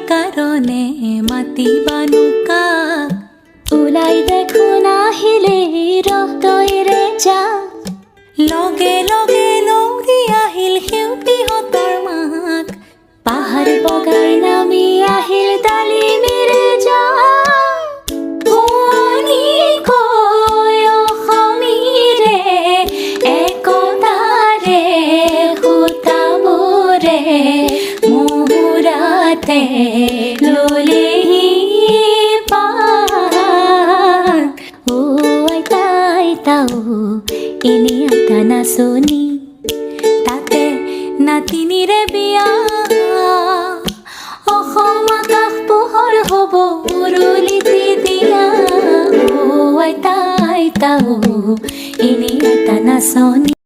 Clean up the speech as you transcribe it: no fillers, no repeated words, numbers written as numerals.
কাৰণে মাতিবানো কাক ওলাই দেখোন আহিলে ৰক্তৰে যাক লগে লগে লৌৰি আহিল সেউতীহঁতৰ মাক পাহাৰ বগাই নামি আহিল তালিমেৰে যাক শুৱনিকৈ অসমীৰে একতাৰে সূতাবোৰে মুহুৰাতে ল'লেহি পাত ও আইতা আইতা ও এনে আইতা নাচনি তাতে নাতিনিৰে বিয়া অসম আকাশ পোহৰ হ'ব উৰুলিতে দিয়া ও আইতা আইতা ও এনে আইতা নাচনি